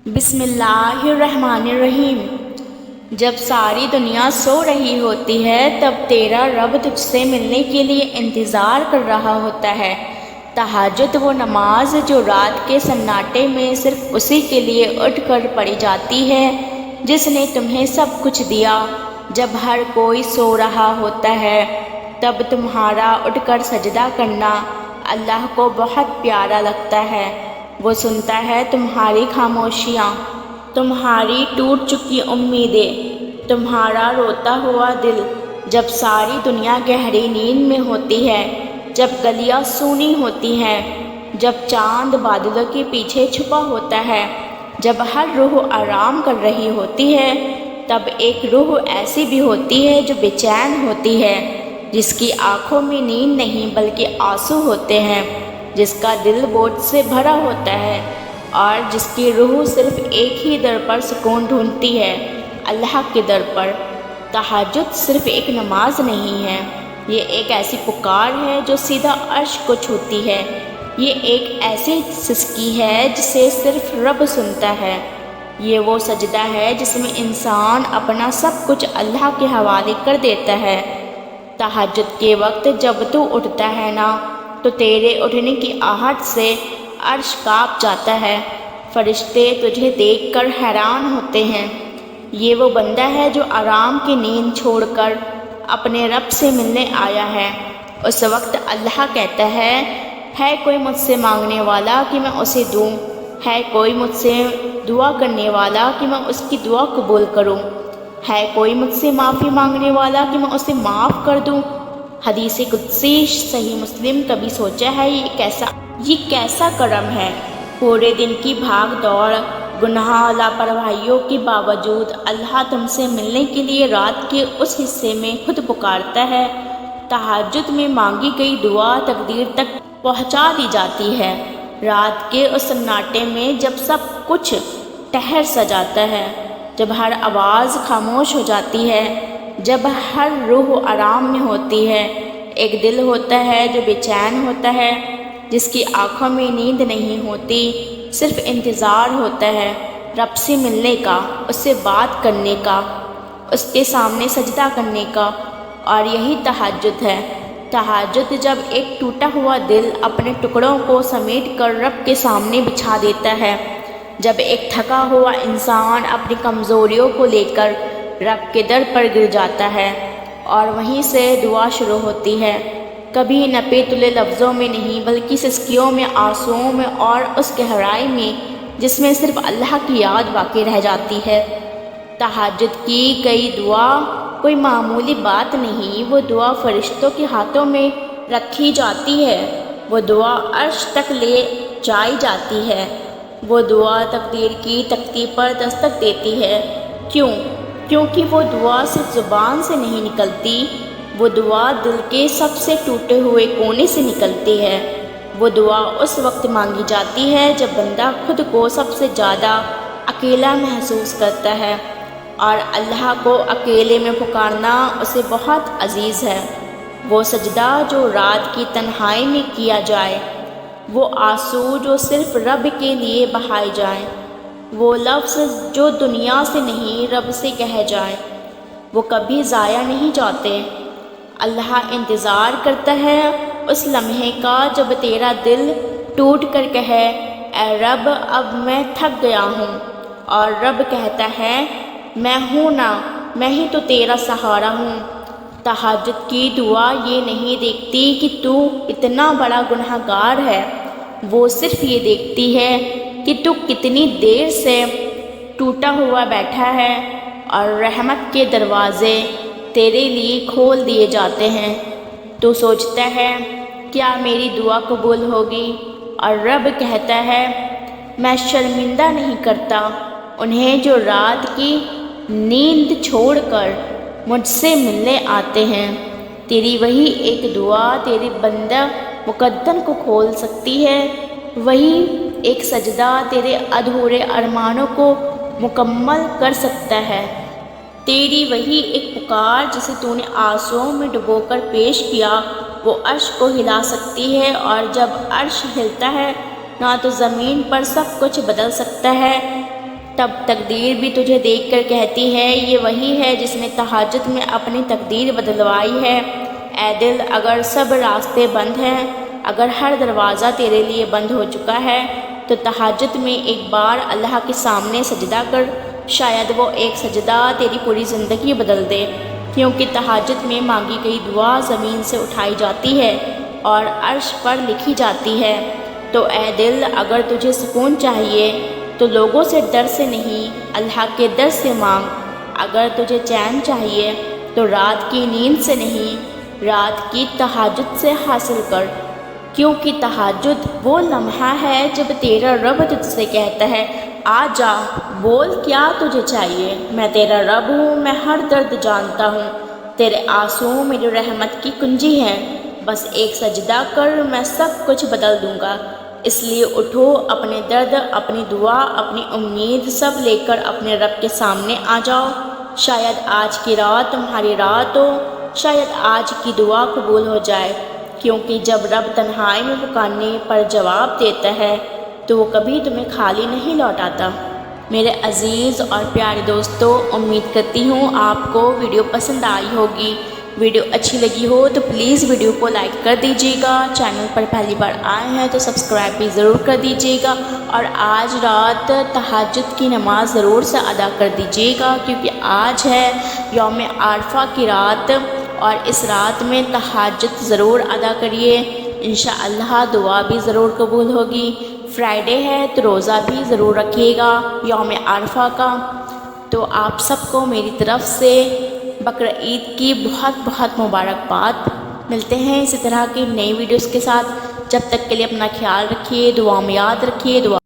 بسم اللہ الرحمن الرحیم۔ جب ساری دنیا سو رہی ہوتی ہے تب تیرا رب تجھ سے ملنے کے لیے انتظار کر رہا ہوتا ہے۔ تہجد وہ نماز جو رات کے سناٹے میں صرف اسی کے لیے اٹھ کر پڑھی جاتی ہے جس نے تمہیں سب کچھ دیا۔ جب ہر کوئی سو رہا ہوتا ہے تب تمہارا اٹھ کر سجدہ کرنا اللہ کو بہت پیارا لگتا ہے۔ وہ سنتا ہے تمہاری خاموشیاں، تمہاری ٹوٹ چکی امیدیں، تمہارا روتا ہوا دل۔ جب ساری دنیا گہری نیند میں ہوتی ہے، جب گلیاں سونی ہوتی ہیں، جب چاند بادلوں کے پیچھے چھپا ہوتا ہے، جب ہر روح آرام کر رہی ہوتی ہے، تب ایک روح ایسی بھی ہوتی ہے جو بے چین ہوتی ہے، جس کی آنکھوں میں نیند نہیں بلکہ آنسو ہوتے ہیں، جس کا دل بوجھ سے بھرا ہوتا ہے اور جس کی روح صرف ایک ہی در پر سکون ڈھونڈتی ہے، اللہ کے در پر۔ تہجد صرف ایک نماز نہیں ہے، یہ ایک ایسی پکار ہے جو سیدھا عرش کو چھوتی ہے۔ یہ ایک ایسی سسکی ہے جسے صرف رب سنتا ہے۔ یہ وہ سجدہ ہے جس میں انسان اپنا سب کچھ اللہ کے حوالے کر دیتا ہے۔ تہجد کے وقت جب تو اٹھتا ہے نا تو تیرے اٹھنے کی آہٹ سے عرش کانپ جاتا ہے، فرشتے تجھے دیکھ کر حیران ہوتے ہیں۔ یہ وہ بندہ ہے جو آرام کی نیند چھوڑ کر اپنے رب سے ملنے آیا ہے۔ اس وقت اللہ کہتا ہے کوئی مجھ سے مانگنے والا کہ میں اسے دوں، ہے کوئی مجھ سے دعا کرنے والا کہ میں اس کی دعا قبول کروں، ہے کوئی مجھ سے معافی مانگنے والا کہ میں اسے معاف کر دوں۔ حدیث قدسی صحیح مسلم۔ کبھی سوچا ہے یہ کیسا کرم ہے؟ پورے دن کی بھاگ دوڑ، گناہ، لاپرواہیوں کے باوجود اللہ تم سے ملنے کے لیے رات کے اس حصے میں خود پکارتا ہے۔ تہجد میں مانگی گئی دعا تقدیر تک پہنچا دی جاتی ہے۔ رات کے اس سناٹے میں جب سب کچھ ٹھہر سا جاتا ہے، جب ہر آواز خاموش ہو جاتی ہے، جب ہر روح آرام میں ہوتی ہے، ایک دل ہوتا ہے جو بے چین ہوتا ہے، جس کی آنکھوں میں نیند نہیں ہوتی، صرف انتظار ہوتا ہے رب سے ملنے کا، اس سے بات کرنے کا، اس کے سامنے سجدہ کرنے کا۔ اور یہی تہجد ہے۔ تہجد جب ایک ٹوٹا ہوا دل اپنے ٹکڑوں کو سمیٹ کر رب کے سامنے بچھا دیتا ہے، جب ایک تھکا ہوا انسان اپنی کمزوریوں کو لے کر رب کے در پر گر جاتا ہے اور وہیں سے دعا شروع ہوتی ہے، کبھی نپے تلے لفظوں میں نہیں بلکہ سسکیوں میں، آنسوؤں میں اور اس گہرائی میں جس میں صرف اللہ کی یاد باقی رہ جاتی ہے۔ تہجد کی گئی دعا کوئی معمولی بات نہیں، وہ دعا فرشتوں کے ہاتھوں میں رکھی جاتی ہے، وہ دعا عرش تک لے جائی جاتی ہے، وہ دعا تقدیر کی تختی پر دستک دیتی ہے۔ کیونکہ وہ دعا صرف زبان سے نہیں نکلتی، وہ دعا دل کے سب سے ٹوٹے ہوئے کونے سے نکلتی ہے۔ وہ دعا اس وقت مانگی جاتی ہے جب بندہ خود کو سب سے زیادہ اکیلا محسوس کرتا ہے، اور اللہ کو اکیلے میں پکارنا اسے بہت عزیز ہے۔ وہ سجدہ جو رات کی تنہائی میں کیا جائے، وہ آنسو جو صرف رب کے لیے بہائے جائیں، وہ لفظ جو دنیا سے نہیں رب سے کہے جائیں، وہ کبھی ضائع نہیں جاتے۔ اللہ انتظار کرتا ہے اس لمحے کا جب تیرا دل ٹوٹ کر کہے اے رب اب میں تھک گیا ہوں، اور رب کہتا ہے میں ہوں نا، میں ہی تو تیرا سہارا ہوں۔ تہجد کی دعا یہ نہیں دیکھتی کہ تو اتنا بڑا گناہ گار ہے، وہ صرف یہ دیکھتی ہے کہ تو کتنی دیر سے ٹوٹا ہوا بیٹھا ہے اور رحمت کے دروازے تیرے لیے کھول دیے جاتے ہیں۔ تو سوچتا ہے کیا میری دعا قبول ہوگی؟ اور رب کہتا ہے میں شرمندہ نہیں کرتا انہیں جو رات کی نیند چھوڑ کر مجھ سے ملنے آتے ہیں۔ تیری وہی ایک دعا تیرے بندہ مقدم کو کھول سکتی ہے، وہی ایک سجدہ تیرے ادھورے ارمانوں کو مکمل کر سکتا ہے۔ تیری وہی ایک پکار جسے تو نے آنسوؤں میں ڈبو کر پیش کیا، وہ عرش کو ہلا سکتی ہے، اور جب عرش ہلتا ہے نہ تو زمین پر سب کچھ بدل سکتا ہے، تب تقدیر بھی تجھے دیکھ کر کہتی ہے یہ وہی ہے جس نے تہجد میں اپنی تقدیر بدلوائی ہے۔ اے دل، اگر سب راستے بند ہیں، اگر ہر دروازہ تیرے لیے بند ہو چکا ہے تو تہجد میں ایک بار اللہ کے سامنے سجدہ کر، شاید وہ ایک سجدہ تیری پوری زندگی بدل دے، کیونکہ تہجد میں مانگی گئی دعا زمین سے اٹھائی جاتی ہے اور عرش پر لکھی جاتی ہے۔ تو اے دل، اگر تجھے سکون چاہیے تو لوگوں سے ڈر سے نہیں، اللہ کے در سے مانگ۔ اگر تجھے چین چاہیے تو رات کی نیند سے نہیں، رات کی تہجد سے حاصل کر، کیونکہ تہجد وہ لمحہ ہے جب تیرا رب تجھ سے کہتا ہے آ جا، بول کیا تجھے چاہیے، میں تیرا رب ہوں، میں ہر درد جانتا ہوں، تیرے آنسو میری رحمت کی کنجی ہیں، بس ایک سجدہ کر، میں سب کچھ بدل دوں گا۔ اس لیے اٹھو، اپنے درد، اپنی دعا، اپنی امید سب لے کر اپنے رب کے سامنے آ جاؤ۔ شاید آج کی رات تمہاری رات ہو، شاید آج کی دعا قبول ہو جائے، کیونکہ جب رب تنہائی میں پکارنے پر جواب دیتا ہے تو وہ کبھی تمہیں خالی نہیں لوٹاتا۔ میرے عزیز اور پیارے دوستو، امید کرتی ہوں آپ کو ویڈیو پسند آئی ہوگی۔ ویڈیو اچھی لگی ہو تو پلیز ویڈیو کو لائک کر دیجیے گا، چینل پر پہلی بار آئے ہیں تو سبسکرائب بھی ضرور کر دیجیے گا، اور آج رات تہجد کی نماز ضرور سے ادا کر دیجیے گا، کیونکہ آج ہے یوم عرفہ کی رات، اور اس رات میں تہجد ضرور ادا کریے، انشاءاللہ دعا بھی ضرور قبول ہوگی۔ فرائیڈے ہے تو روزہ بھی ضرور رکھیے گا یوم عرفہ کا۔ تو آپ سب کو میری طرف سے بقرعید کی بہت بہت مبارکباد۔ ملتے ہیں اسی طرح کی نئی ویڈیوز کے ساتھ، جب تک کے لیے اپنا خیال رکھیے، دعا میں یاد رکھیے، دعا